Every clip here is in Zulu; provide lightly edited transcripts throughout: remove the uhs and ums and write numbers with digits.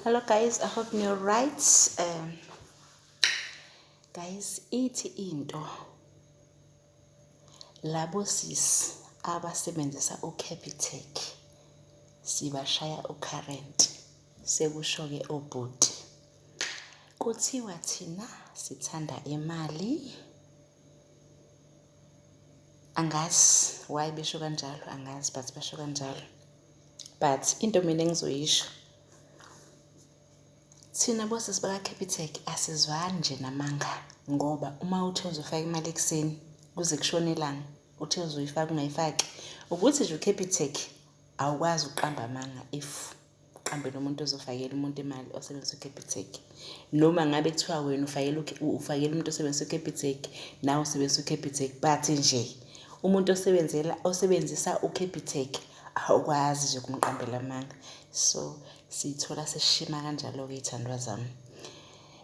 Hello guys, I hope you're right. Guys, ithi into labo sis abasebenzisa uCapitec sibashaya ucurrent sekusho-ke obhuti. Kuthiwa thina sithanda imali. Angazi why besho kanjalo, angazi but basho kanjalo. But into mina engizoyisho, thina bosisi baka-Capitec asizwani nje namanga, ngoba uma uthe uzofaka imali ekuseni kuze kushone ilanga uthe uzoyifaka ungayifaki, ukuthi nje uCapitec awukwazi uqamba amanga if uqambele umuntu ozofakela umuntu imali osebenzisa uCapitec. Noma ngabe kuthiwa wena ufakela umuntu osebenzisa uCapitec nawe usebenzisa uCapitec, but nje umuntu osebenzisa uCapitec awukwazi nje kumqambela amanga. So sithola seshima kanjalo-ke iy'thandwa zami.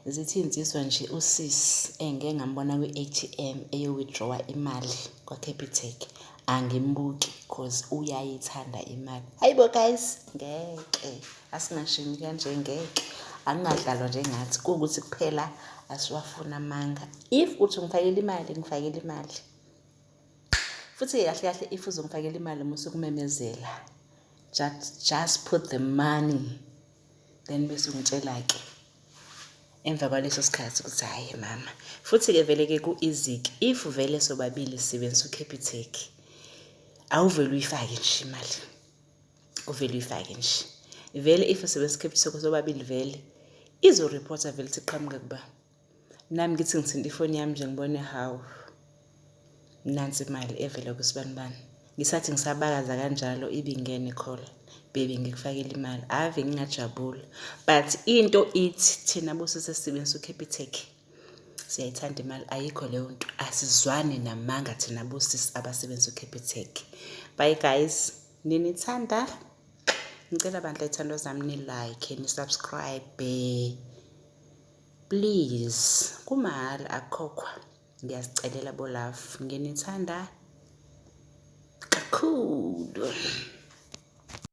Zithi insizwa nje usisi engike ngambona kwi-ATM eyo-withdrawa imali kwa-Capitec, angimbuki cause uyayithanda imali. Hayibo guys, ngeke asingashimi kanje, ngeke angingadlalwa njengathi kuwukuthi kuphela asiwafuna amanga. If uthi ngifakela imali, ngifakela imali. Futhi kahle kahle if uzongifakela imali musukumemezela, just put the money, then bese ungitshela-ke emva kwaleso sikhathi ukuthi hhayi mama. Futhi-ke vele-ke ku-easy-ke if vele sobabili sisebenzisa uCapitec, awuvele uyifake nje imali, uvele uyifake nje vele. If usebenzisa uCapitec sobabili vele izo-reporta vele ithi qhamuka kuba nami ngithi ngithinta ifoni yami nje ngibone hawu nansi imali evela kusibanibani. Ngisathi ngisabakaza kanjalo ibingene i-call, baby ngikufakela imali. Ave ngingajabula, but into ithi thina bosisi esisebenzisa uCapitec siyayithanda imali. Ayikho leyo nto, asizwani namanga thina bosisi abasebenzisa uCapitec. Bye guys, ninithanda. Ngicela bandla ithandwa zami ni-like ni-subscribe please, kumahhala akukhokhwa. Ngiyazicelela bo love, nginithanda kakhulu.